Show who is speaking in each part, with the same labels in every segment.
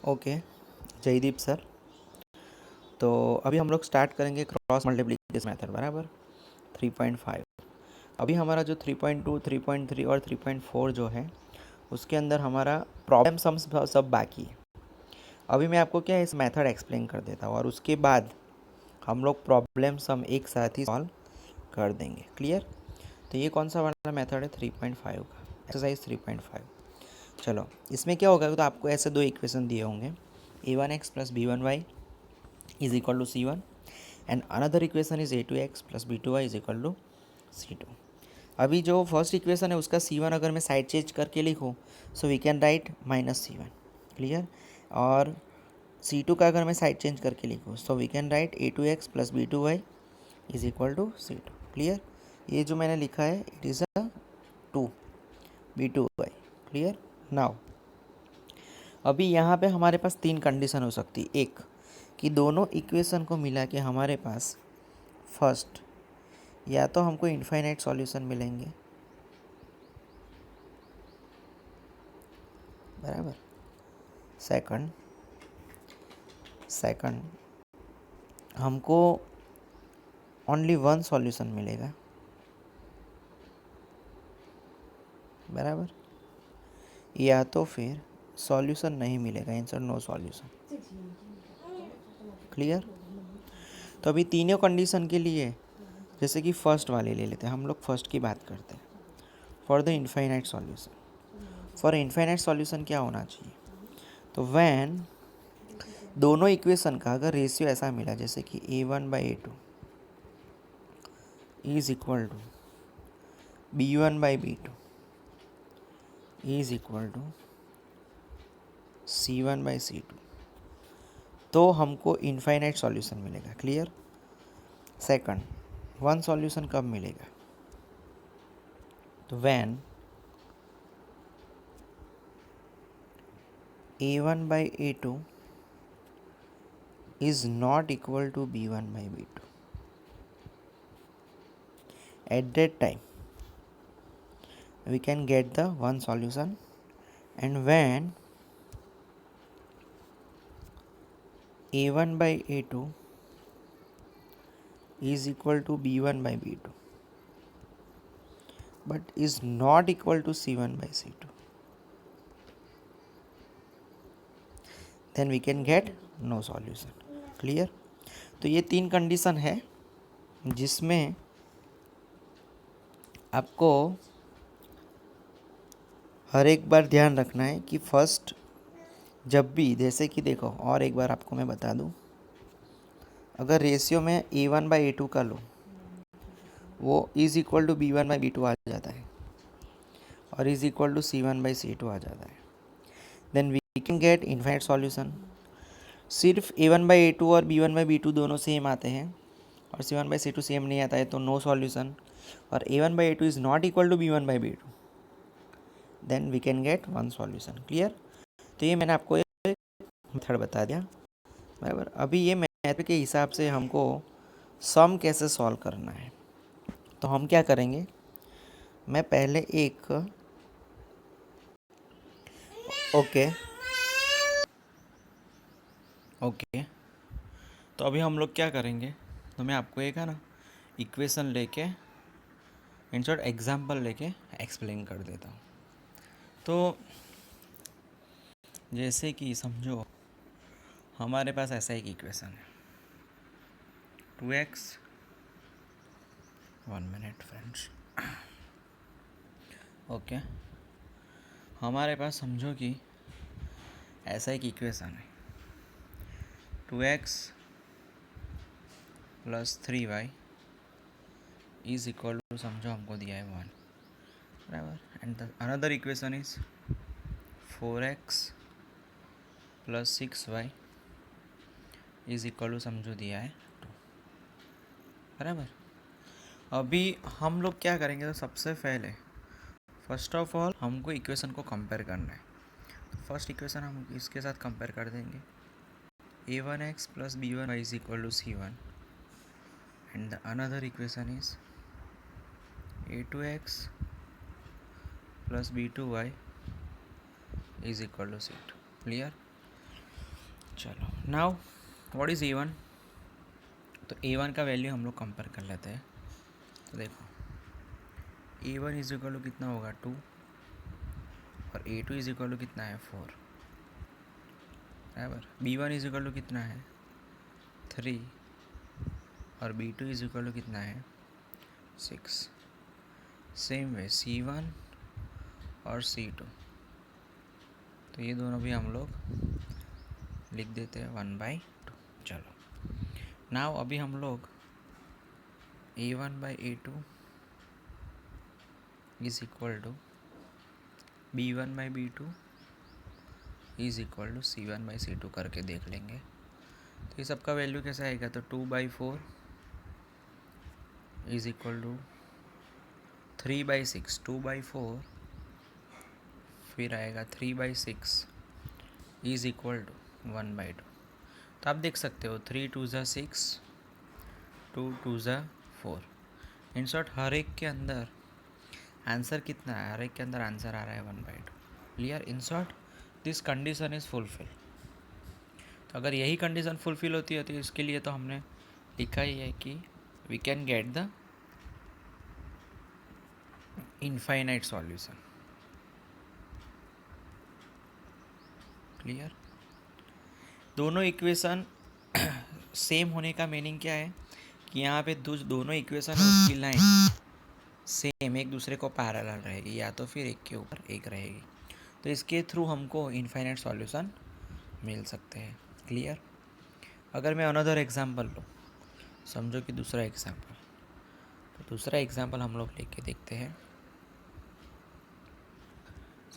Speaker 1: Okay, Jaideep sir. तो अभी हम लोग स्टार्ट करेंगे क्रॉस मल्टीप्लिकेशन मेथड, बराबर 3.5। अभी हमारा जो 3.2, 3.3 और 3.4 जो है उसके अंदर हमारा प्रॉब्लम सम्स सब बाकी है। अभी मैं आपको क्या है इस मेथड एक्सप्लेन कर देता हूँ और उसके बाद हम लोग प्रॉब्लम सम एक साथ ही सॉल्व कर देंगे। क्लियर? तो ये कौन सा वाला मेथड है? 3.5 का, एक्सरसाइज 3.5। चलो, इसमें क्या होगा तो आपको ऐसे दो इक्वेशन दिए होंगे, a1x plus b1y is equal to c1 and another equation is a2x plus b2y is equal to c2। अभी जो फर्स्ट इक्वेशन है उसका c1 अगर मैं साइड चेंज करके लिखूँ so we can write minus c1। Clear? और c2 का अगर मैं साइड चेंज करके लिखूँ so we can write a2x plus b2y is equal to c2। Clear? ये जो मैंने लिखा है it is a 2 b2y। Clear? Now अभी यहाँ पे हमारे पास तीन कंडीशन हो सकती है। एक कि दोनों इक्वेशन को मिला के हमारे पास फर्स्ट या तो हमको इनफाइनाइट सॉल्यूशन मिलेंगे, बराबर। सेकंड हमको ओनली वन सॉल्यूशन मिलेगा, बराबर। या तो फिर सॉल्यूशन नहीं मिलेगा, आंसर नो सॉल्यूशन। क्लियर? तो अभी तीनों कंडीशन के लिए जैसे कि फर्स्ट वाले ले लेते हैं, हम लोग फर्स्ट की बात करते हैं। For the infinite solution, for infinite solution क्या होना चाहिए? तो व्हेन दोनों इक्वेशन का अगर रेशियो ऐसा मिला जैसे कि a1/a2 is equal to b1/b2 is equal to c1/c2, तो हमको इनफाइनाइट सॉल्यूशन मिलेगा। क्लियर? सेकंड, वन सॉल्यूशन कब मिलेगा? तो when a1/a2 is not equal to b1/b2, at that time we can get the one solution, and when a1/a2 is equal to b1/b2 but is not equal to c1/c2, then we can get no solution. Clear? तो ये तीन condition है जिसमें आपको हर एक बार ध्यान रखना है कि फर्स्ट जब भी, जैसे कि देखो और एक बार आपको मैं बता दूं, अगर रेशियो में a1/a2 का लो वो इज इक्वल टू b1/b2 आ जाता है और इज इक्वल टू c1/c2 आ जाता है, then we can get infinite solution. सिर्फ a1/a2 और b1/b2 दोनों सेम आते हैं और c1/c2 सेम नहीं आता है तो नो सॉल्यूशन, और a1/a2 is not equal to b1/b2 then we can get one solution. Clear? तो ये मैंने आपको एक मेथड बता दिया, बराबर। अभी ये मेथड के हिसाब से हमको सम कैसे सॉल्व करना है, तो हम क्या करेंगे, मैं पहले एक ओके तो अभी हम लोग क्या करेंगे, तो मैं आपको एक है ना इक्वेशन लेके इन शॉर्ट एग्जाम्पल लेके एक्सप्लेन कर देता हूँ। तो जैसे कि समझो हमारे पास ऐसा एक इक्वेशन है 2x, 1 मिनट फ्रेंड्स, ओके। हमारे पास समझो कि ऐसा एक इक्वेशन है 2x plus 3y is equal to, समझो हमको दिया है 1, बराबर। And another equation is 4x plus 6y is equal to, समझो दिया है 2, बराबर। अभी हम लोग क्या करेंगे, तो सबसे पहले फर्स्ट ऑफ ऑल हमको इक्वेशन को कंपेयर करना है। तो फर्स्ट इक्वेशन हम इसके साथ कंपेयर कर देंगे a1x plus b1y is equal to c1 and the another equation is a2x plus b2y is equal to C2. Clear? चलो नाउ व्हाट इज़ A1? तो A1 का वैल्यू हम लोग कंपेयर कर लेते हैं. तो देखो A1 इज इक्वल टू कितना होगा 2 और A2 इज इक्वल टू कितना है 4 बराबर. B1 इज इक्वल टू कितना है 3 और B2 इज इक्वल टू कितना है 6. सेम वे C1 और C2, तो ये दोनों भी हम लोग लिख देते हैं 1/2. चलो नाउ अभी हम लोग A1/A2 is equal to B1/B2 is equal to C1/C2 करके देख लेंगे. तो ये सबका वैल्यू कैसा आएगा? तो 2/4 इज इक्वल टू 3/6. 2/4 फिर आएगा 3/6 इज इक्वल टू 1/2. तो आप देख सकते हो 3 2 ज़ा 6, 2 2 ज़ा 4. इन शॉर्ट हर एक के अंदर आंसर कितना है? हर एक के अंदर आंसर आ रहा है 1/2. Clear? In short this condition is fulfil. तो अगर यही कंडीशन फुलफिल होती है तो इसके लिए तो हमने लिखा ही है कि we can get the infinite solution. Clear? दोनों इक्वेशन सेम होने का मीनिंग क्या है कि यहाँ पे दोनों इक्वेशन उसकी लाइन सेम एक दूसरे को पैरेलल रहेगी या तो फिर एक के ऊपर एक रहेगी. तो इसके थ्रू हमको इनफाइनाइट सॉल्यूशन मिल सकते हैं. क्लियर? अगर मैं अनदर एग्जांपल लूँ, समझो कि दूसरा एग्जांपल, तो दूसरा एग्जांपल हम लोग लेके देखते हैं.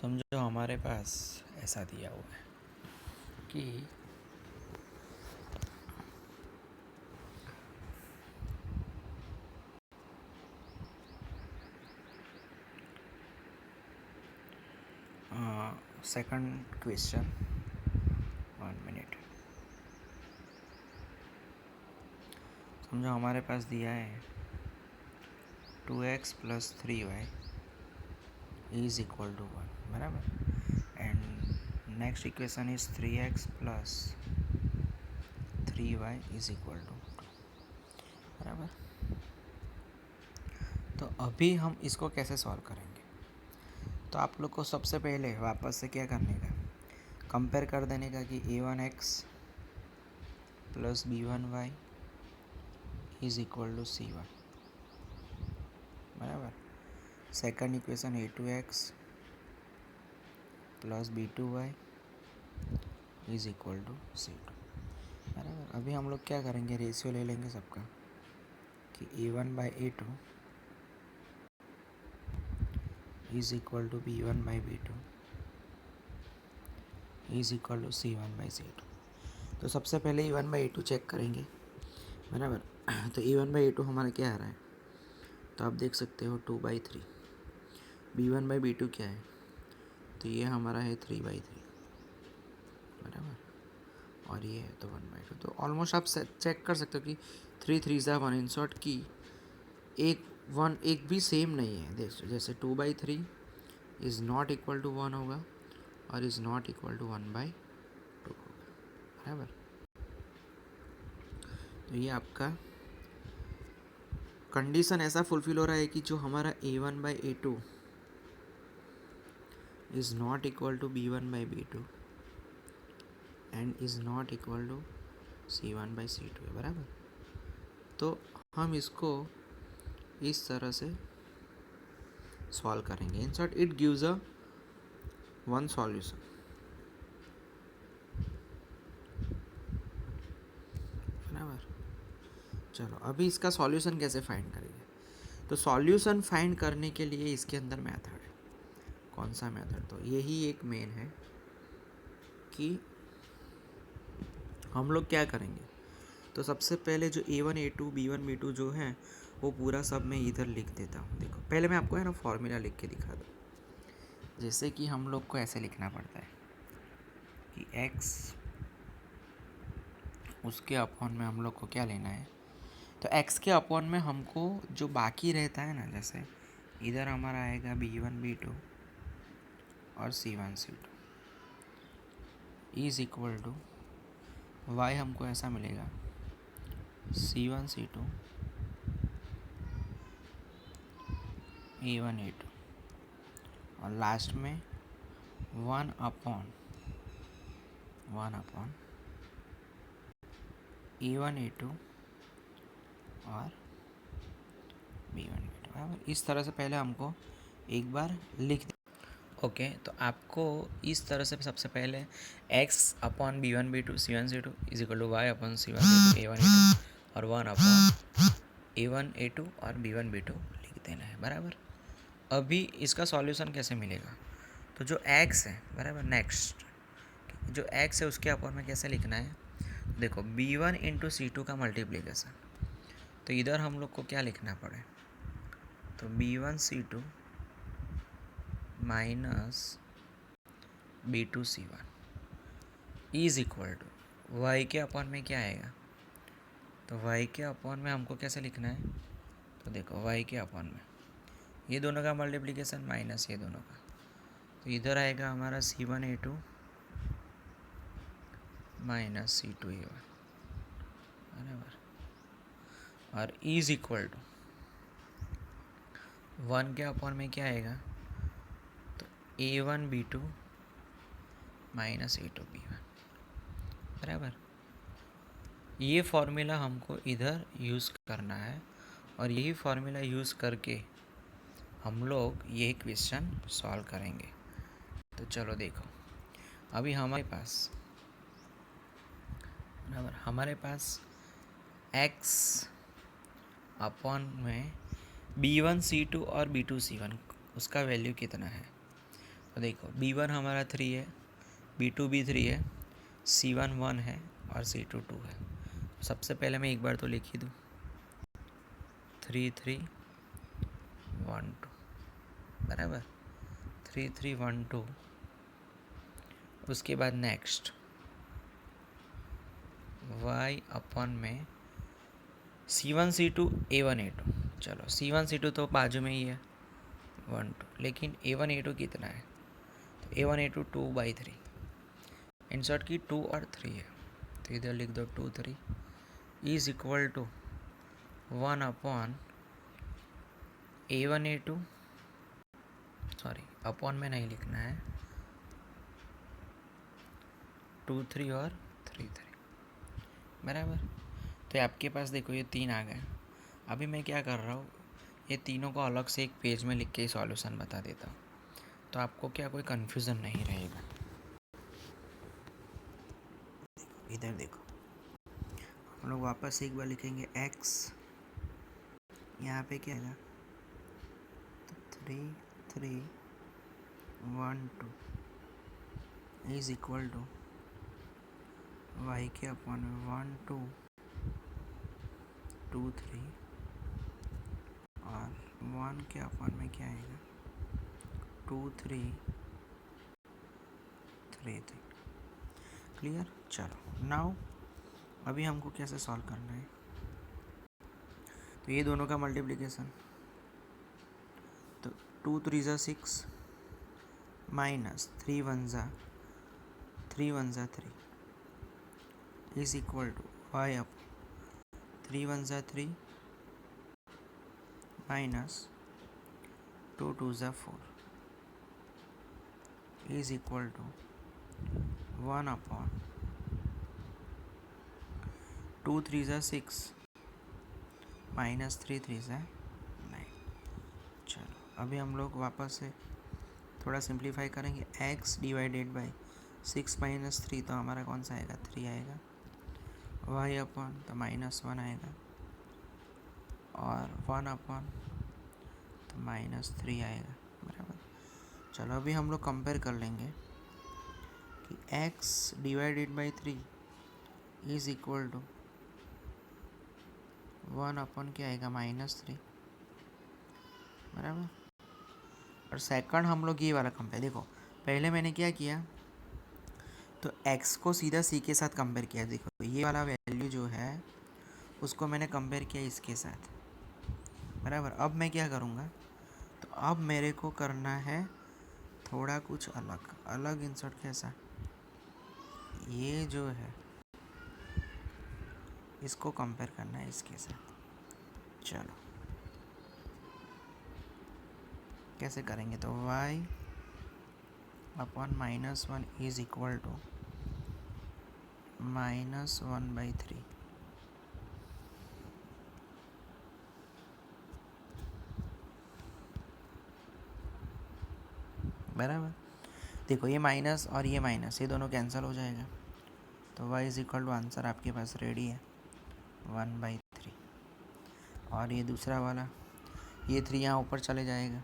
Speaker 1: समझो हमारे पास ऐसा दिया हुआ है कि सेकंड क्वेश्चन, 1 मिनट. समझो हमारे पास दिया है 2x + 3y is equal to 1 बराबर. And next equation is 3x + 3y is equal to 2 बराबर. तो अभी हम इसको कैसे सॉल्व करेंगे? तो आप लोग को सबसे पहले वापस से क्या करने का, कंपेयर कर देने का कि A1x + B1y is equal to C1 बराबर. Second equation A2x + B2y is equal to C2 बराबर. अभी हम लोग क्या करेंगे, रेशियो ले लेंगे सबका कि A1/A2 is equal to B1/B2 is equal to C1/C2. तो सबसे पहले A1/A2 चेक करेंगे बराबर. तो A1/A2 हमारा क्या आ रहा है? तो आप देख सकते हो 2/3. B1/B2 क्या है? तो ये हमारा है 3/3 बराबर. और ये है तो 1/2. तो ऑलमोस्ट आप चेक कर सकते हो कि 3 3 ज़ा 1. इन शॉर्ट की एक भी सेम नहीं है. देखो जैसे 2/3 इज़ नॉट इक्वल टू 1 होगा और इज़ नॉट इक्वल टू 1/2 होगा बराबर. तो ये आपका कंडीशन ऐसा फुलफिल हो रहा है कि जो हमारा A1/A2 is not equal to B1/B2 and is not equal to C1/C2 है बराबर. तो हम इसको इस तरह से सॉल्व करेंगे. In short it gives a one solution बराबर. चलो अभी इसका सॉल्यूशन कैसे फाइंड करेंगे? तो सॉल्यूशन फाइंड करने के लिए इसके अंदर मेथड है. कौन सा मेथड? तो यही एक मेन है कि हम लोग क्या करेंगे. तो सबसे पहले जो A1 A2 B1 B2 जो है वो पूरा सब मैं इधर लिख देता हूँ. देखो पहले मैं आपको है ना फॉर्मूला लिख के दिखा दूँ. जैसे कि हम लोग को ऐसे लिखना पड़ता है कि x उसके अपॉन में हम लोग को क्या लेना है. तो x के अपॉन में हमको जो बाकी रहता है ना, जैसे इधर हमारा आएगा B1 B2 और C1 C2 is equal to Y हमको ऐसा मिलेगा C1 C2 A1 A2 और लास्ट में 1/A1 A1 A2 और B1 B2 बराबर। इस तरह से पहले हमको एक बार लिख दे। ओके, तो आपको इस तरह से सबसे पहले x/B1 B2 C1 C2 is equal to y/C1 C2 A1 A2 और 1/A1 A2 और B1 B2 लिख देना है बराबर। अभी इसका सॉल्यूशन कैसे मिलेगा? तो जो x है बराबर, नेक्स्ट जो x है उसके अपॉन में कैसे लिखना है? देखो B1 इंटू C2 का मल्टीप्लीकेशन, तो इधर हम लोग को क्या लिखना पड़े, तो B1 C2 minus B2 C1 is equal to y के अपॉन में क्या आएगा, तो y के अपॉन में हमको कैसे लिखना है, तो देखो y के अपॉन में ये दोनों का मल्टीप्लिकेशन माइनस ये दोनों का, तो इधर आएगा हमारा C1 A2 minus C2 A1 बराबर, और इज इक्वल टू 1 के अपॉन में क्या आएगा, तो A1 B2 minus A2 B1 बराबर। ये फॉर्मूला हमको इधर यूज़ करना है और यही फॉर्मूला यूज़ करके हम लोग ये क्वेश्चन सॉल्व करेंगे। तो चलो देखो, अभी हमारे पास x अपॉन में B1 C2 और B2 C1 उसका वैल्यू कितना है, तो देखो B1 हमारा 3 है, B2 भी 3 है, C1 1 है और C2 2 है। सबसे पहले मैं एक बार तो लिख ही दूँ 3 3 1 2 बराबर, 3 3 1 2। उसके बाद नेक्स्ट y अपॉन में C1 C2 A1 A2, चलो C1 C2 तो बाजू में ही है 1 2, लेकिन A1 A2 कितना है, तो A1 A2 2/3, इंसर्ट की 2 और 3 है, तो इधर लिख दो 2 3 is equal to 1 upon A1 A2, sorry upon में नहीं लिखना है, 2 3 और 3 3 बराबर। तो आपके पास देखो ये 3 आ गए। अभी मैं क्या कर रहा हूँ, ये तीनों को अलग से एक पेज में लिख के सॉल्यूशन बता देता हूँ, तो आपको क्या कोई कन्फ्यूज़न नहीं रहेगा। इधर देखो, हम लोग वापस एक बार लिखेंगे x, यहाँ पे क्या है, तो 3 3 1 2 इज इक्वल टू y के अपॉन 1 2 2 3 और 1 के अपॉन में क्या आएगा, 2 3 3 3। क्लियर? चलो नाउ अभी हमको कैसे सॉल्व करना है, तो ये दोनों का मल्टीप्लिकेशन, तो 2 3 ज़ा 6 माइनस 3 1 ज़ा 3 is equal to y up 3 1 ज़ा 3 माइनस 2 2 ज़ा 4 इज इक्वल टू 1 अपॉन 2 3 ज़ा 6 माइनस 3 3 ज़ा 9। चलो अभी हम लोग वापस से थोड़ा सिंप्लीफाई करेंगे, x डिवाइडेड बाई 6 माइनस 3, तो हमारा कौन सा आएगा, 3 आएगा, y अपॉन तो माइनस 1 आएगा और 1 अपॉन तो माइनस 3 आएगा बराबर। चलो अभी हम लोग कंपेयर कर लेंगे कि x divided by 3 is equal to 1 upon क्या आएगा, -3 बराबर। और सेकंड हम लोग ये वाला कंपेयर, देखो पहले मैंने क्या किया, तो x को सीधा c के साथ कंपेयर किया, देखो ये वाला वैल्यू जो है उसको मैंने कंपेयर किया इसके साथ बराबर। अब मैं क्या करूँगा, तो अब मेरे को करना है थोड़ा कुछ अलग इंसर्ट, कैसा, ये जो है इसको कंपेयर करना है इसके साथ। चलो कैसे करेंगे, तो y upon -1 is equal to -1/3। बराबर। देखो ये माइनस और ये माइनस, ये दोनों कैंसिल हो जाएगा, तो y is equal to answer आपके पास रेडी है 1/3। और ये दूसरा वाला, ये 3 यहाँ ऊपर चले जाएगा,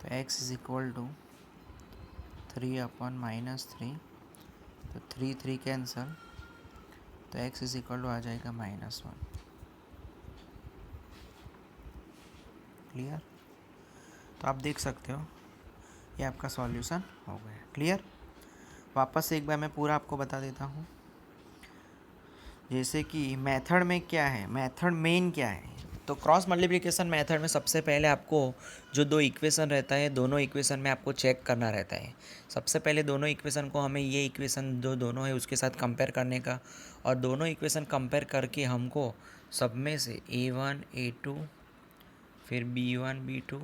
Speaker 1: तो x is equal to 3 upon -3, तो 3 कैंसल, तो x इज इक्वल टू आ जाएगा -1। क्लियर। तो आप देख सकते हो ये आपका सॉल्यूशन हो गया। क्लियर। वापस से एक बार मैं पूरा आपको बता देता हूँ। जैसे कि मेथड में क्या है, मेथड मेन क्या है, तो क्रॉस मल्टीप्लिकेशन मेथड में सबसे पहले आपको जो दो इक्वेशन रहता है, दोनों इक्वेशन में आपको चेक करना रहता है। सबसे पहले दोनों इक्वेशन को हमें ये इक्वेशन जो दोनों है उसके साथ कंपेयर करने का, और दोनों इक्वेशन कंपेयर करके हमको सब में से A1 A2 फिर B1 B2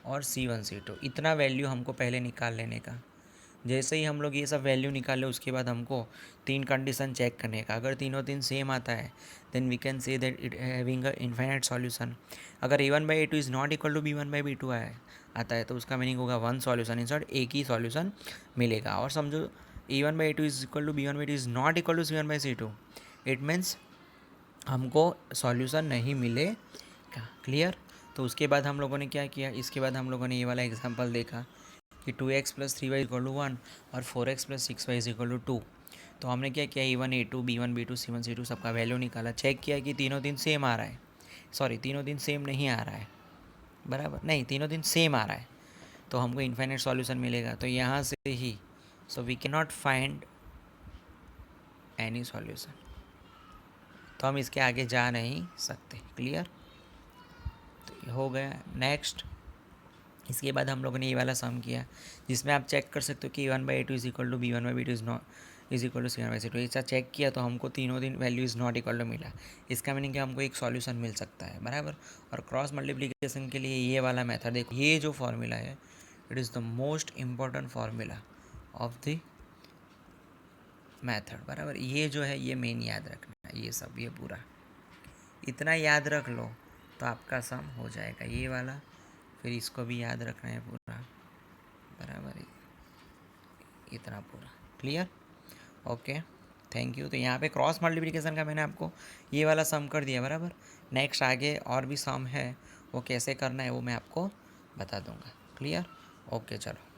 Speaker 1: और C1 C2 इतना वैल्यू हमको पहले निकाल लेने का। जैसे ही हम लोग ये सब वैल्यू निकाले उसके बाद हमको 3 कंडीशन चेक करने का। अगर तीन सेम आता है then we can say that it having a infinite solution. अगर A1/A2 is not equal to B1/B2 आता है तो उसका मीनिंग होगा वन सॉल्यूशन, इंस्टेड एक ही सॉल्यूशन मिलेगा। और समझो A1/A2 is equal to B1/B2 is not equal to C1/C2, it means हमको सॉल्यूशन नहीं मिलेगा। क्लियर। तो उसके बाद हम लोगों ने क्या किया, इसके बाद हम लोगों ने ये वाला एग्जांपल देखा कि 2x + 3y इक्वल टू 1 और 4x + 6y is equal to 2। तो हमने क्या किया, A1 A2 B1 B2 C1 C2 सबका वैल्यू निकाला, चेक किया कि तीनों दिन सेम आ रहा है। सॉरी, तीनों दिन सेम नहीं आ रहा है, बराबर नहीं, तीनों दिन सेम आ रहा है, तो हमको इन्फाइनाइट सॉल्यूशन मिलेगा। तो यहाँ से ही so we can not find any solution, तो हम इसके आगे जा नहीं सकते। क्लियर। तो हो गया। नेक्स्ट, इसके बाद हम लोगों ने ये वाला सम किया जिसमें आप चेक कर सकते हो कि A1/A2 is equal to B1/B2 is equal to C1/C2। ऐसा चेक किया तो हमको तीनों दिन value is not equal to मिला। इसका मीनिंग कि हमको एक सॉल्यूशन मिल सकता है, बराबर। और क्रॉस मल्टीप्लिकेशन के लिए ये वाला मेथड देखो, ये जो फार्मूला है it is the most important formula of the method, बराबर। ये जो है ये मेन याद रखना है, ये सब ये पूरा इतना याद रख लो तो आपका सम हो जाएगा। ये वाला फिर इसको भी याद रखना है पूरा, बराबर, इतना पूरा। क्लियर। Okay, thank you. तो यहाँ पे क्रॉस मल्टीप्लिकेशन का मैंने आपको ये वाला सम कर दिया, बराबर। नेक्स्ट आगे और भी सम है, वो कैसे करना है वो मैं आपको बता दूंगा। क्लियर। ओके, चलो।